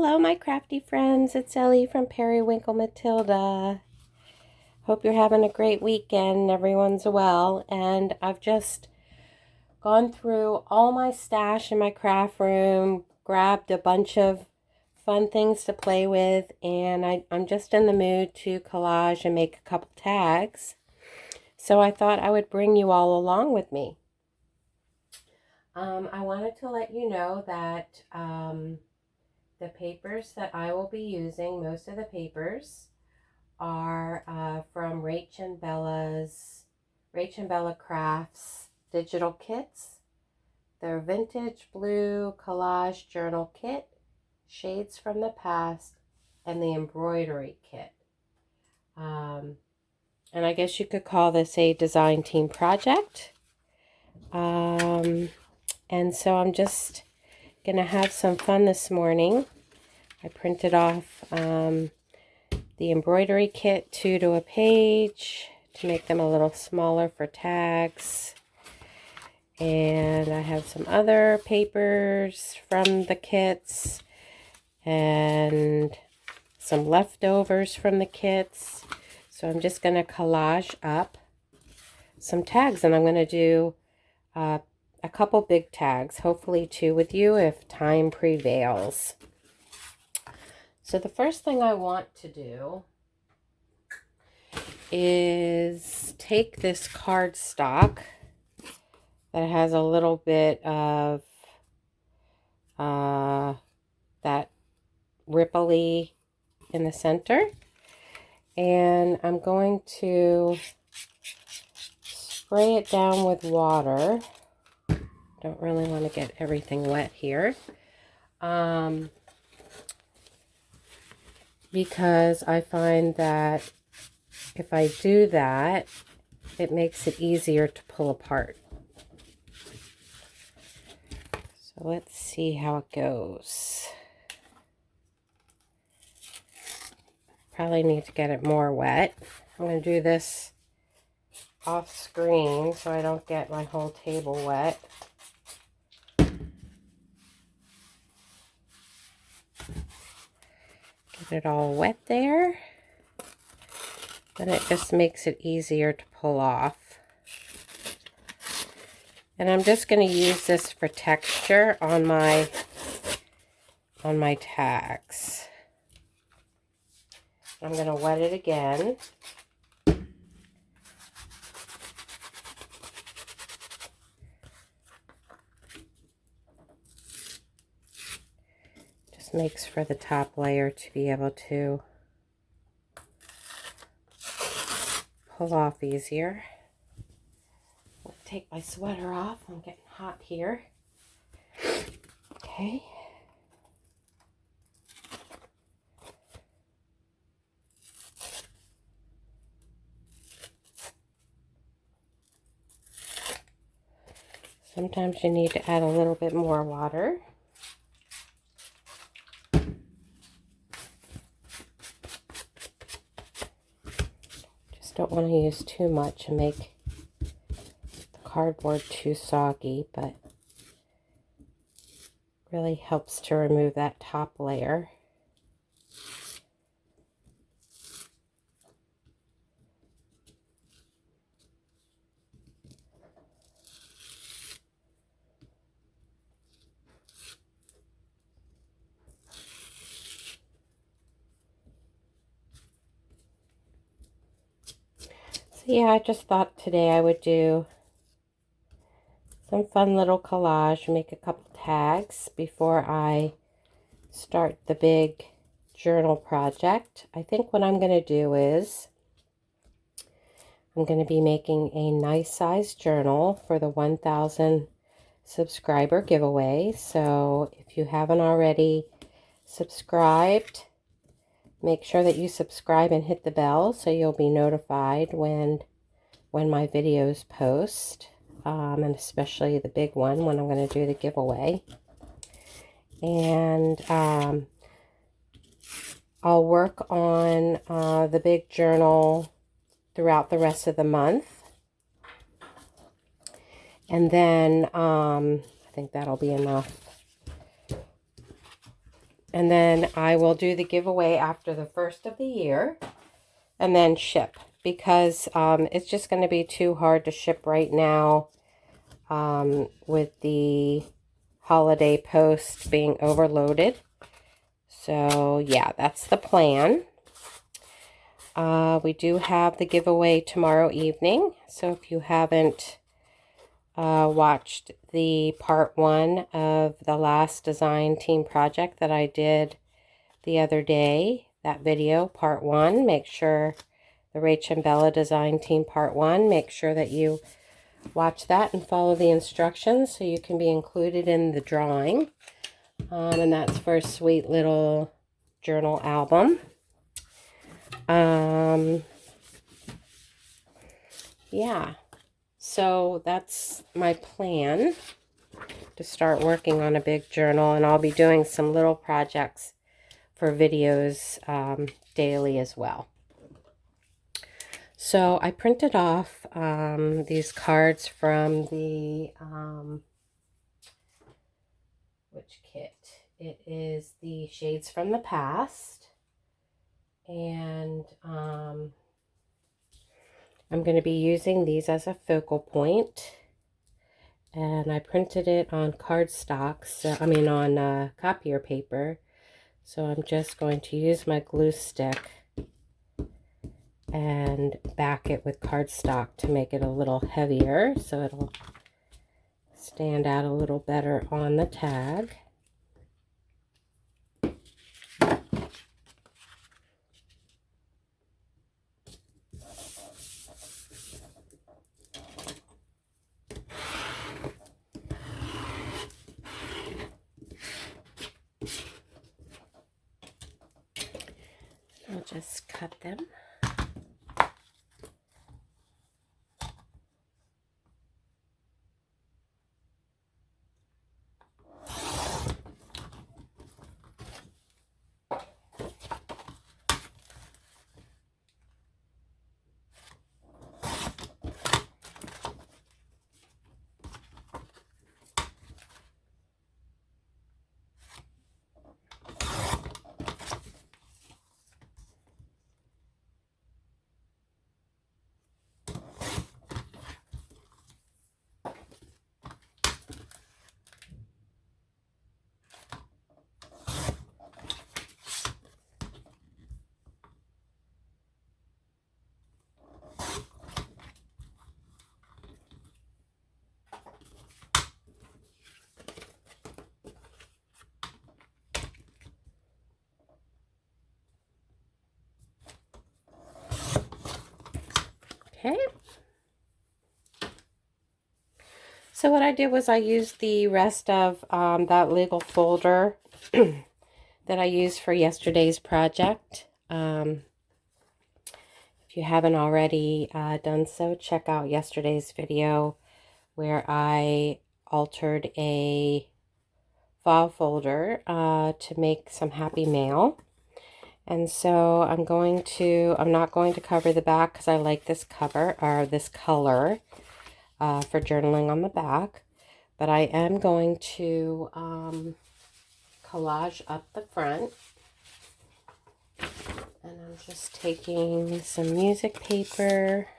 Hello, my crafty friends. It's Ellie from Periwinkle Matilda. Hope you're having a great weekend. Everyone's well. And I've just gone through all my stash in my craft room, grabbed a bunch of fun things to play with, and I'm just in the mood to collage and make a couple tags. So I thought I would bring you all along with me. I wanted to let you know that the papers that I will be using, most of the papers, are from Rachandbella's Rachandbella Crafts digital kits. They're Vintage Blue Collage Journal Kit, Shades from the Past, and the Embroidery Kit. And I guess you could call this a design team project. And so I'm just going to have some fun this morning. I printed off the embroidery kit 2 to a page to make them a little smaller for tags. And I have some other papers from the kits and some leftovers from the kits. So I'm just going to collage up some tags, and I'm going to do a couple big tags, hopefully 2 with you if time prevails. So the first thing I want to do is take this cardstock that has a little bit of that ripply in the center, and I'm going to spray it down with water. Don't really want to get everything wet here. Because I find that if I do that, it makes it easier to pull apart. So let's see how it goes. Probably need to get it more wet. I'm going to do this off screen so I don't get my whole table wet. Get it all wet there. Then it just makes it easier to pull off. And I'm just going to use this for texture on my tags. I'm going to wet it again. Just makes for the top layer to be able to pull off easier. I'll take my sweater off. I'm getting hot here. Okay. Sometimes you need to add a little bit more water. Just don't want to use too much and make the cardboard too soggy, but really helps to remove that top layer. Yeah, I just thought today I would do some fun little collage, make a couple tags before I start the big journal project. I think what I'm going to do is I'm going to be making a nice size journal for the 1,000 subscriber giveaway. So if you haven't already subscribed, make sure that you subscribe and hit the bell so you'll be notified when my videos post, and especially the big one when I'm going to do the giveaway. And I'll work on the big journal throughout the rest of the month. And then I think that'll be enough And then I will do the giveaway after the first of the year and then ship, because it's just going to be too hard to ship right now with the holiday post being overloaded. So yeah, that's the plan. We do have the giveaway tomorrow evening. So if you haven't watched the part 1 of the last design team project that I did the other day, that video, part 1, make sure the Rachandbella design team part 1, make sure that you watch that and follow the instructions so you can be included in the drawing. And that's for a sweet little journal album. Yeah, so that's my plan, to start working on a big journal, and I'll be doing some little projects for videos daily as well. So I printed off these cards from the which kit? It is the Shades from the Past, and I'm going to be using these as a focal point, and I printed it on cardstock, so on copier paper. So I'm just going to use my glue stick and back it with cardstock to make it a little heavier, so it'll stand out a little better on the tag. I'll just cut them. Okay. So what I did was I used the rest of that legal folder that I used for yesterday's project. If you haven't already done so, check out yesterday's video where I altered a file folder to make some happy mail. And so I'm not going to cover the back because I like this cover, or this color, for journaling on the back. But I am going to collage up the front. And I'm just taking some music paper.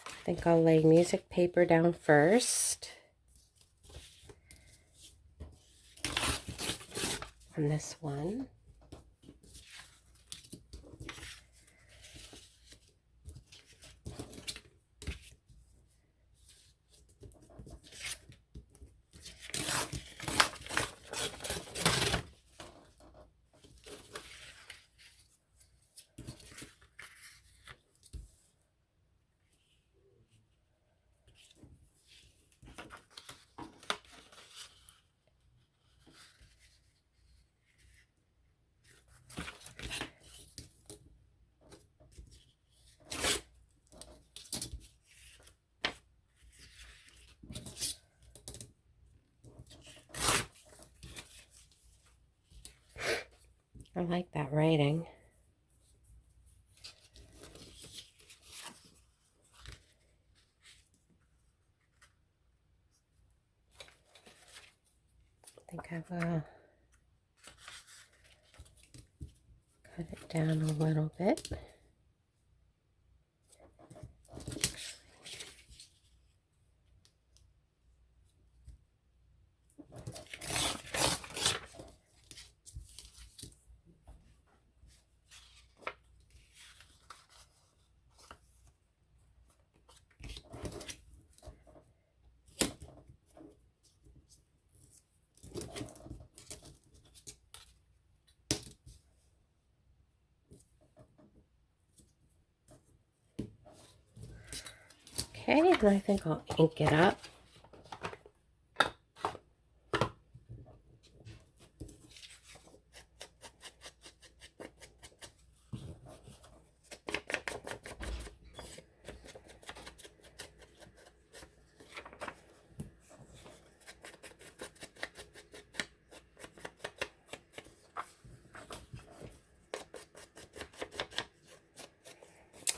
I think I'll lay music paper down first. On this one. I like that writing. I think I will down a little bit. Okay, and I think I'll ink it up.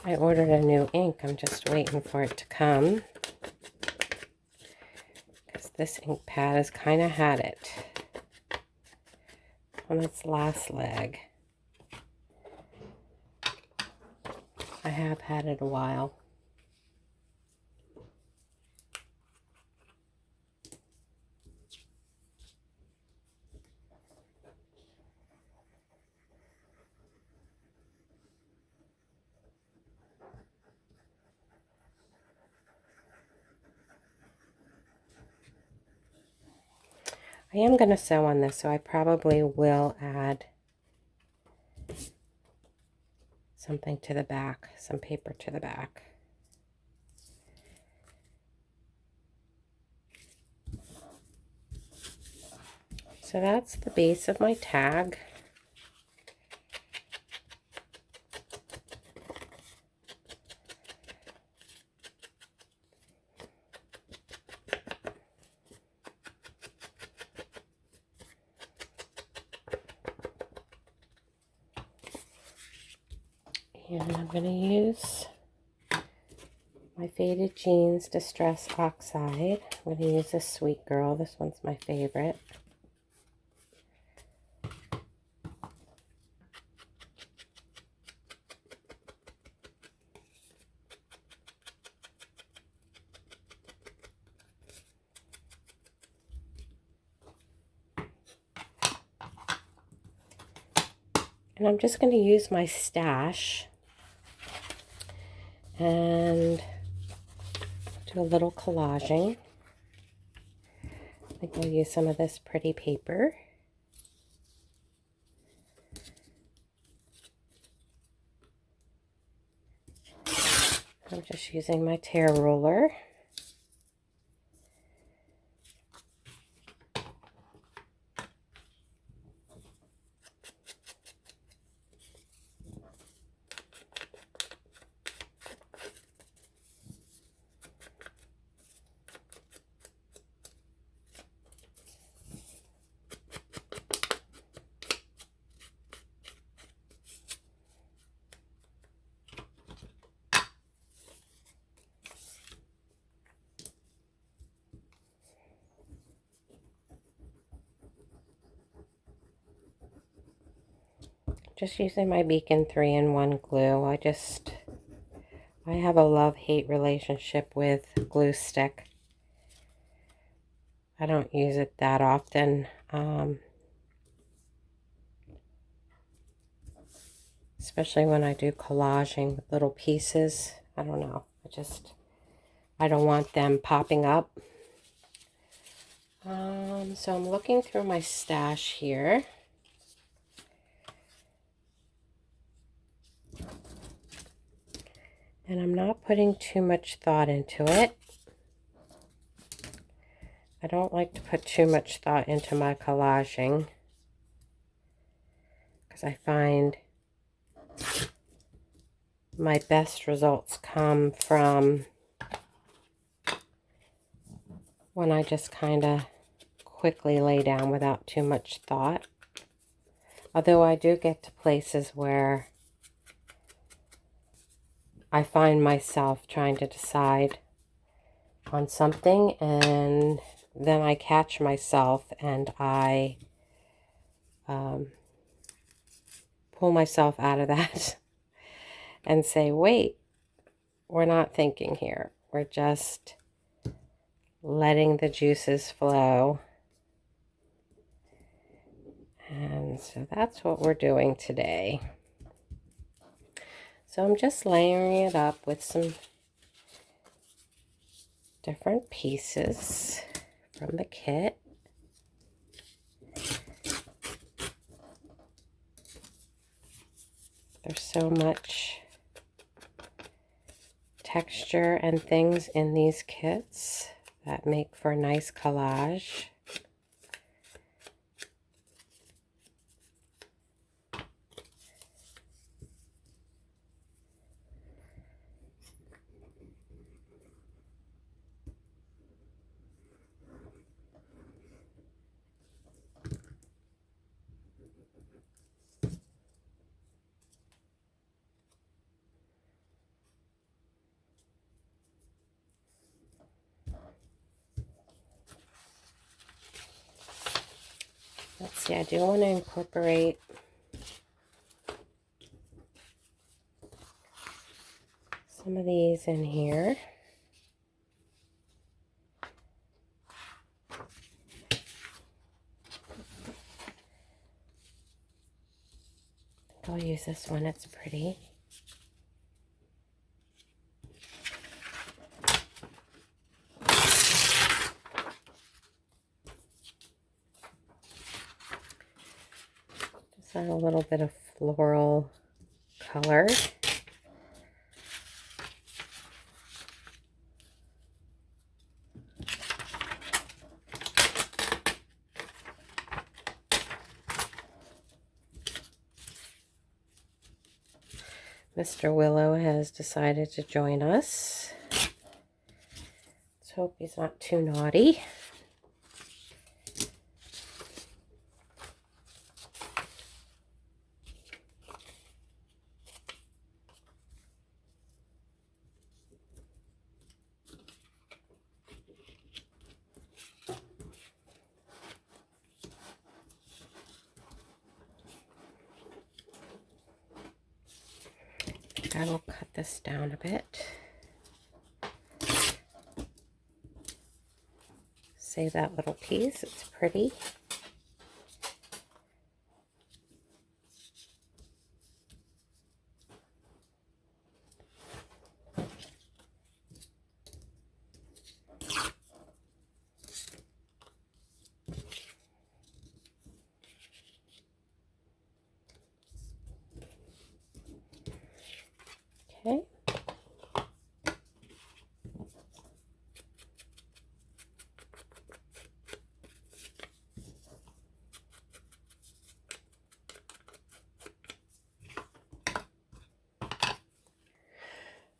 I ordered a new ink. I'm just waiting for it to come, because this ink pad has kind of had it on its last leg. I have had it a while. I am going to sew on this, so I probably will add something to the back, some paper to the back. So that's the base of my tag. And I'm going to use my Faded Jeans Distress Oxide. I'm going to use this Sweet Girl. This one's my favorite. And I'm just going to use my stash and do a little collaging. I think I'll use some of this pretty paper. I'm just using my tear roller. Just using my Beacon 3-in-1 glue. I have a love-hate relationship with glue stick. I don't use it that often. Especially when I do collaging with little pieces. I don't know. I don't want them popping up. So I'm looking through my stash here. And I'm not putting too much thought into it. I don't like to put too much thought into my collaging, because I find my best results come from when I just kind of quickly lay down without too much thought. Although I do get to places where I find myself trying to decide on something, and then I catch myself and I pull myself out of that and say, wait, we're not thinking here. We're just letting the juices flow. And so that's what we're doing today. So I'm just layering it up with some different pieces from the kit. There's so much texture and things in these kits that make for a nice collage. Let's see, I do want to incorporate some of these in here. I'll use this one, it's pretty. Just add a little bit of floral color. Mr. Willow has decided to join us. Let's hope he's not too naughty. I will cut this down a bit. Save that little piece, it's pretty. Okay.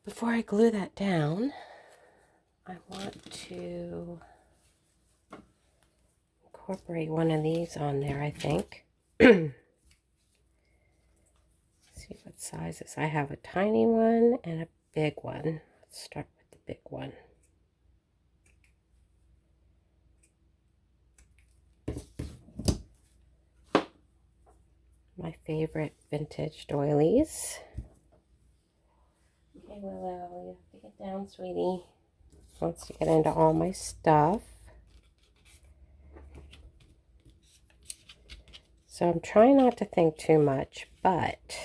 Before I glue that down, I want to incorporate one of these on there, I think. See what sizes. I have a tiny one and a big one. Let's start with the big one. My favorite vintage doilies. Okay, Willow, you have to get down, sweetie. Wants to get into all my stuff. So I'm trying not to think too much, but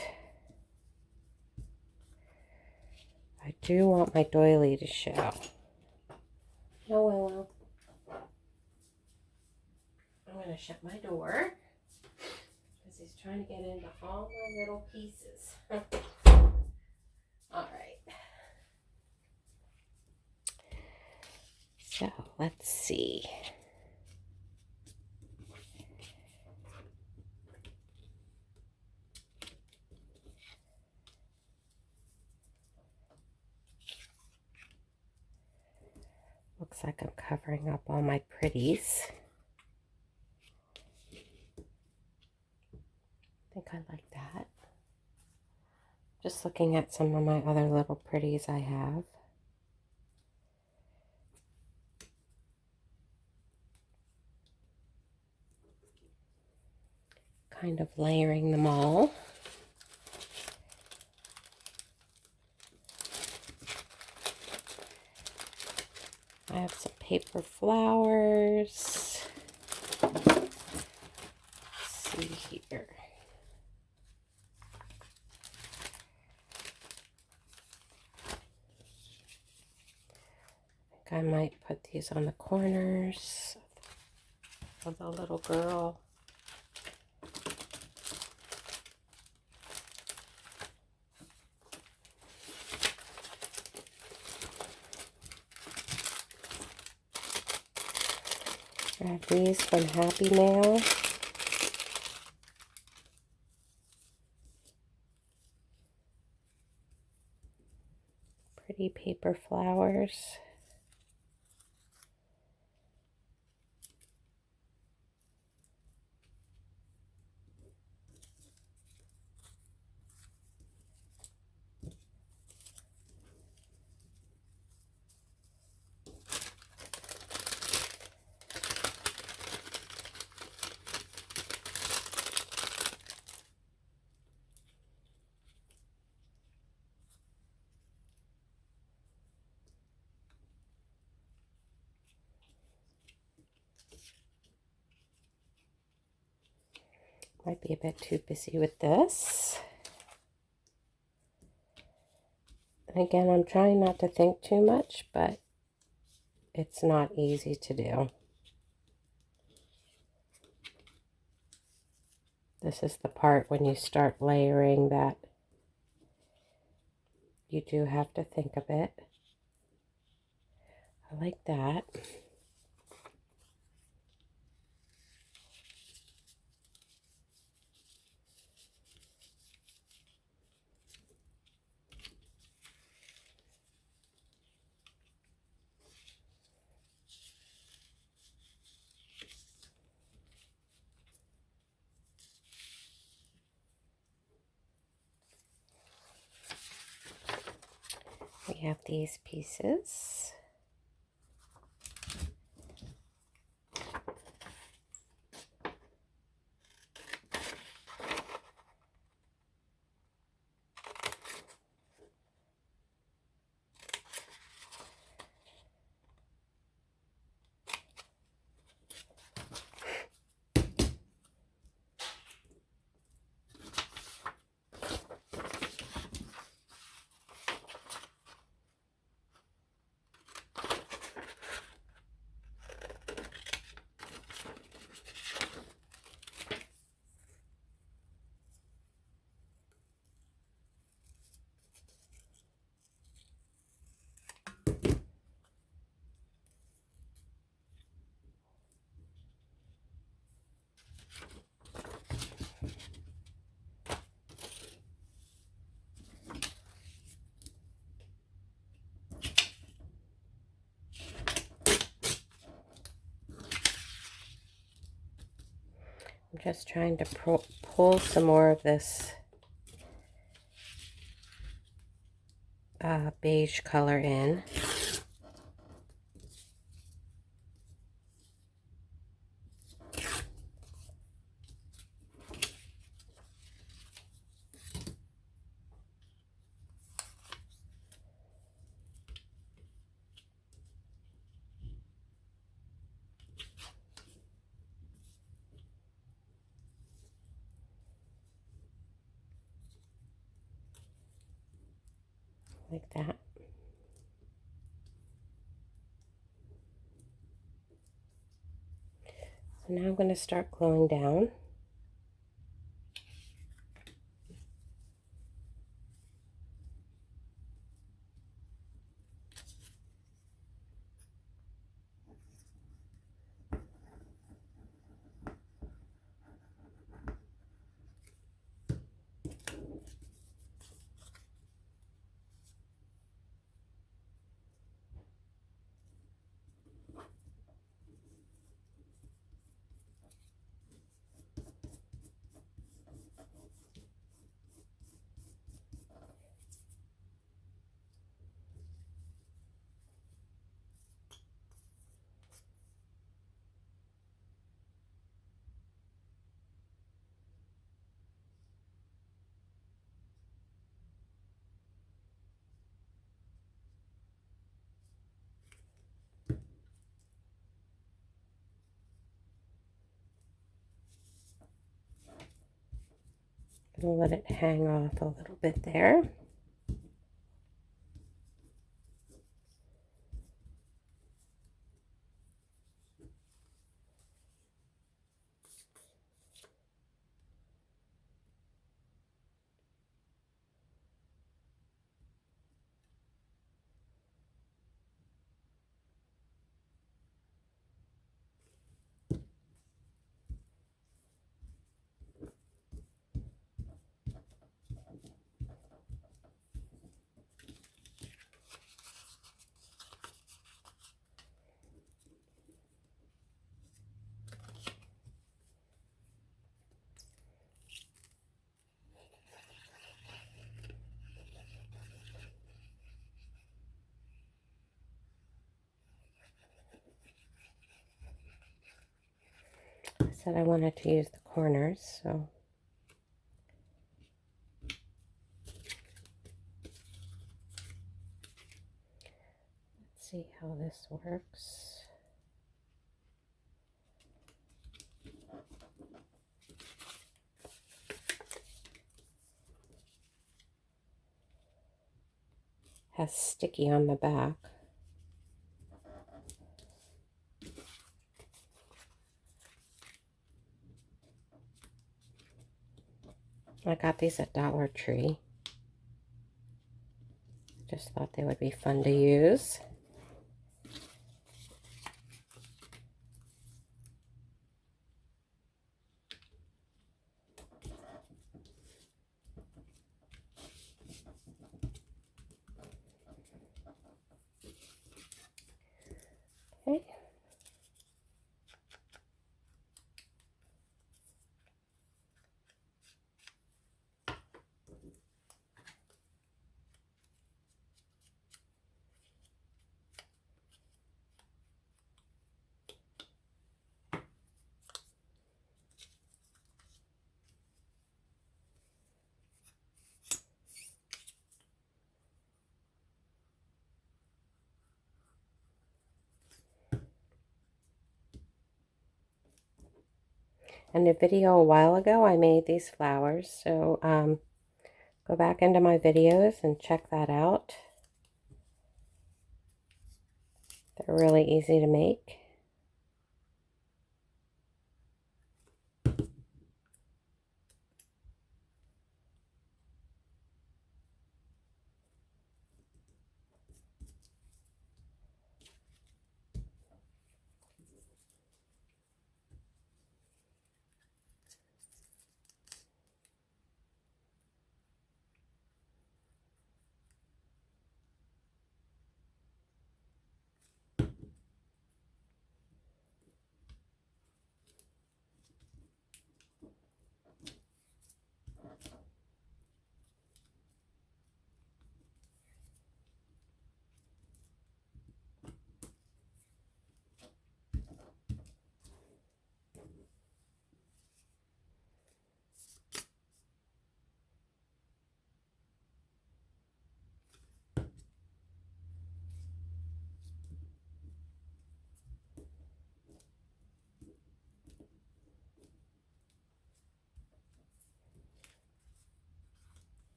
I do want my doily to show. No, Willow. I'm going to shut my door because he's trying to get into all my little pieces. All right. So let's see. Looks like I'm covering up all my pretties. I think I like that. Just looking at some of my other little pretties I have. Kind of layering them all. I have some paper flowers. Let's see here. I think I might put these on the corners of the little girl. I have these from Happy Mail. Pretty paper flowers. Might be a bit too busy with this. And again, I'm trying not to think too much, but it's not easy to do. This is the part when you start layering that you do have to think a bit. I like that. We have these pieces. I'm just trying to pull some more of this beige color in. Like that. So now I'm going to start gluing down. Gonna let it hang off a little bit there. I said I wanted to use the corners, so let's see how this works. Has sticky on the back. I got these at Dollar Tree. Just thought they would be fun to use. Okay. In a video a while ago, I made these flowers, so go back into my videos and check that out. They're really easy to make.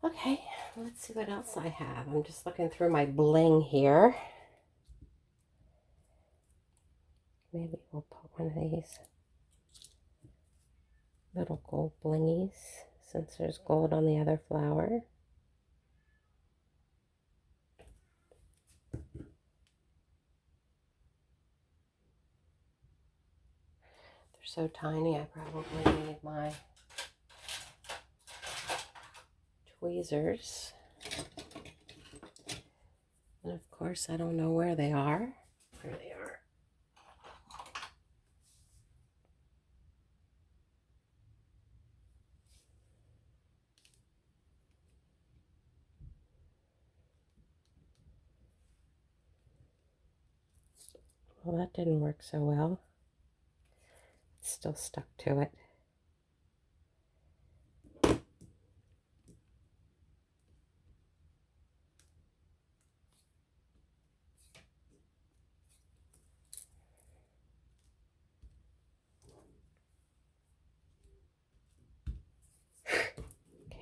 Okay, let's see what else I have. I'm just looking through my bling here. Maybe we'll put one of these little gold blingies since there's gold on the other flower. They're so tiny, I probably need my tweezers. And of course, I don't know where they are. There they are. Well, that didn't work so well. It's still stuck to it.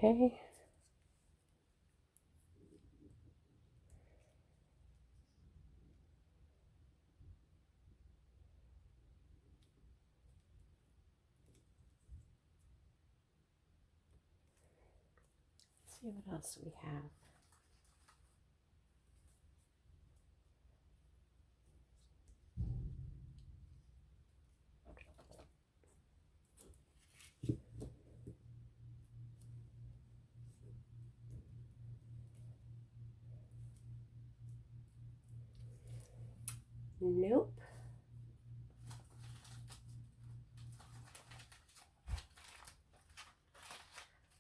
Okay. Let's see what else we have. Nope.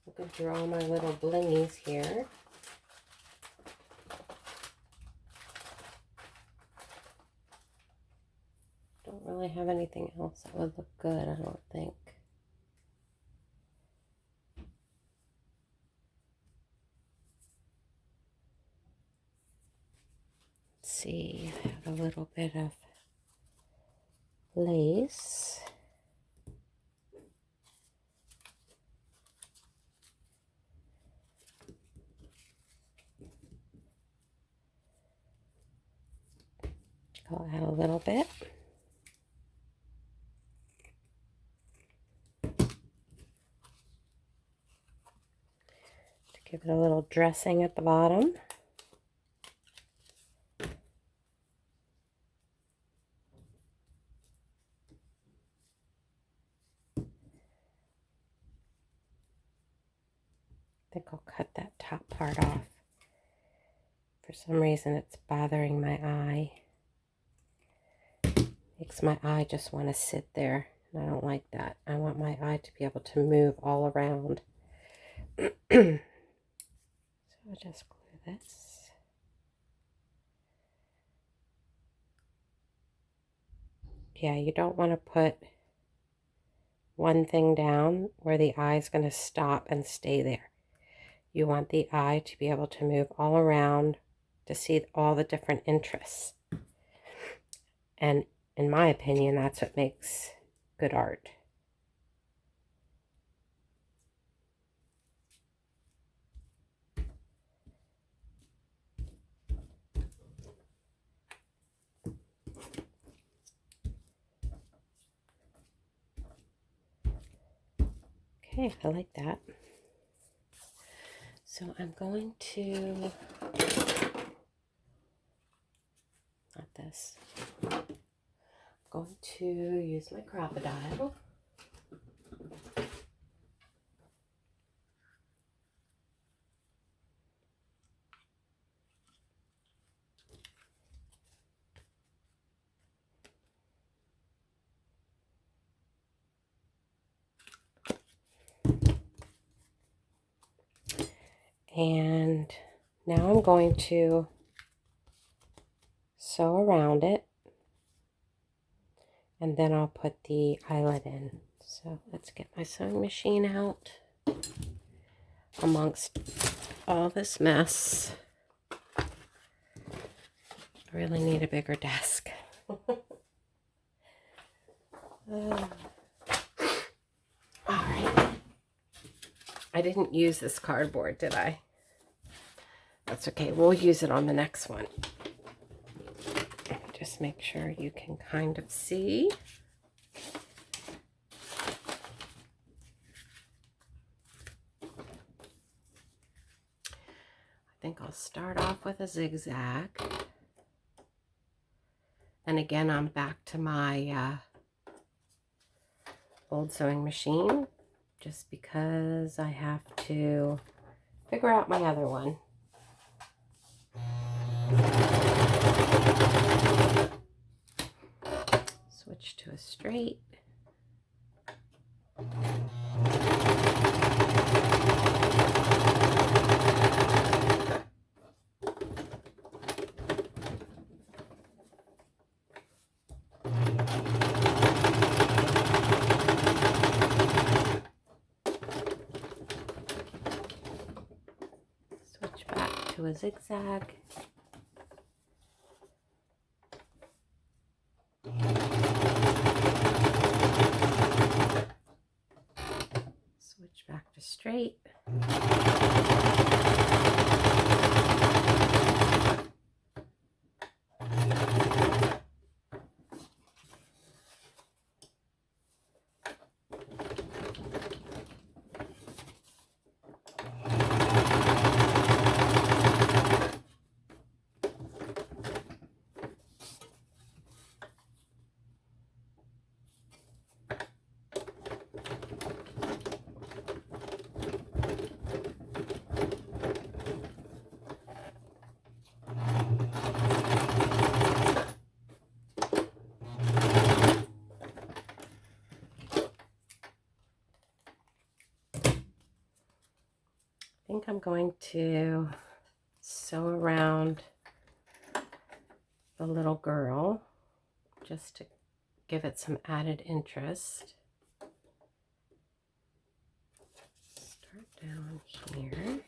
Looking through all my little blingies here. Don't really have anything else that would look good, I don't think. Let's see, I have a little bit of lace. I'll add a little bit. To give it a little dressing at the bottom. I think I'll cut that top part off. For some reason it's bothering my eye. Makes my eye just want to sit there, and I don't like that. I want my eye to be able to move all around. So I'll just glue this. Yeah, you don't want to put one thing down where the eye is going to stop and stay there. You want the eye to be able to move all around to see all the different interests. And in my opinion, that's what makes good art. Okay, I like that. So I'm going to, not this, I'm going to use my crocodile. And now I'm going to sew around it, and then I'll put the eyelet in. So let's get my sewing machine out amongst all this mess. I really need a bigger desk. All right. I didn't use this cardboard, did I? That's okay. We'll use it on the next one. Just make sure you can kind of see. I think I'll start off with a zigzag. And again, I'm back to my old sewing machine, just because I have to figure out my other one. Switch to a straight. Switch back to a zigzag. Switch back to straight. I think I'm going to sew around the little girl just to give it some added interest. Start down here.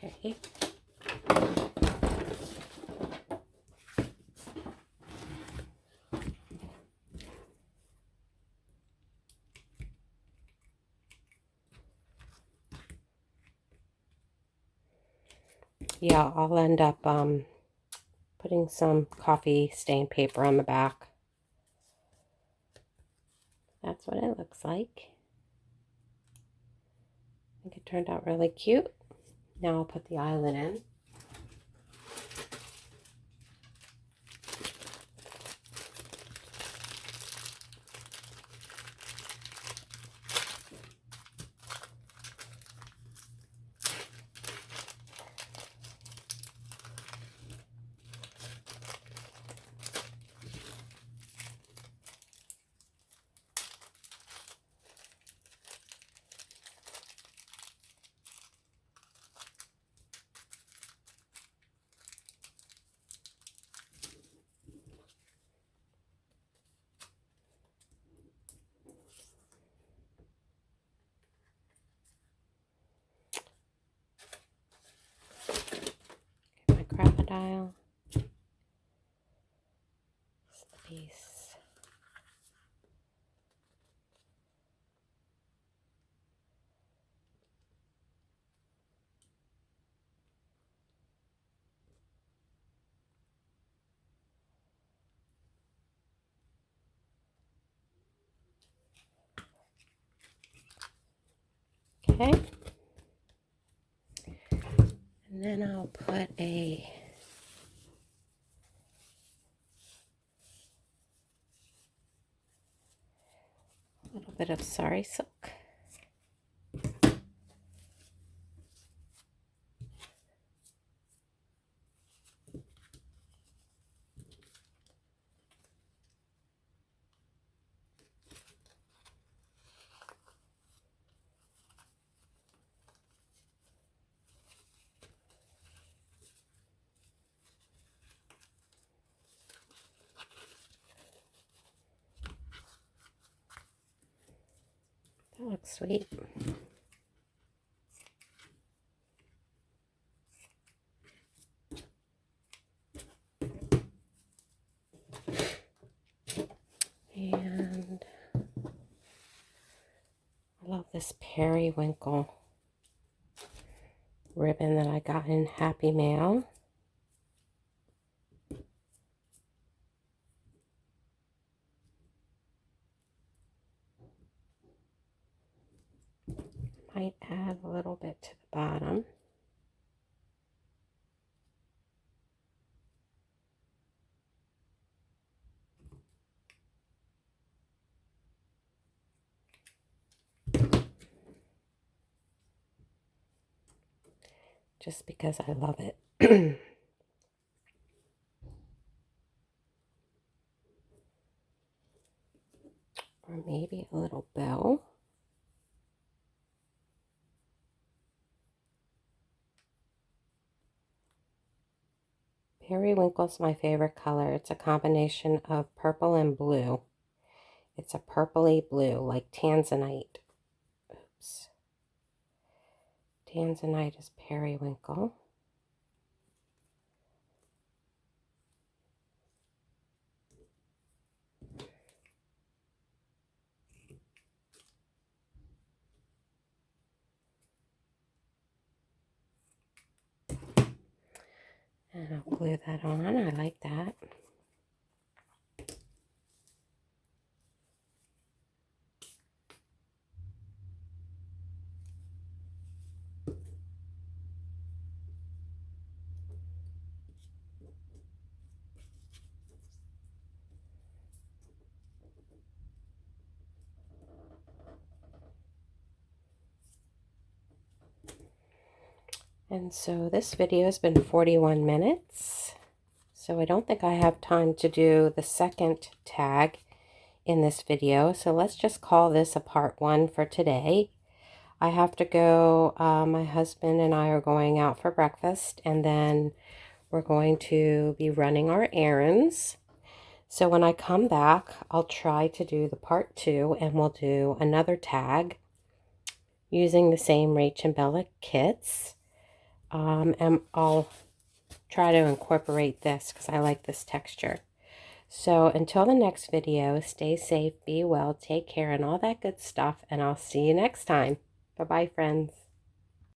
Okay. Yeah, I'll end up putting some coffee stain paper on the back. That's what it looks like. I think it turned out really cute. Now I'll put the eyelet in. My crocodile. It's the piece. Okay. And then I'll put a little bit of sari silk. That looks sweet. And I love this Periwinkle ribbon that I got in Happy Mail. Might add a little bit to the bottom. just because I love it. Or maybe a little bow. Periwinkle's my favorite color. It's a combination of purple and blue. It's a purpley blue, like tanzanite. Oops. Tanzanite is periwinkle. And I'll glue that on. I like that. And so this video has been 41 minutes. So I don't think I have time to do the second tag in this video. So let's just call this a part 1 for today. I have to go, my husband and I are going out for breakfast, and then we're going to be running our errands. So when I come back, I'll try to do the part 2, and we'll do another tag using the same Rachandbella kits. And I'll try to incorporate this because I like this texture. So until the next video, stay safe, be well, take care, and all that good stuff, and I'll see you next time. Bye-bye, friends.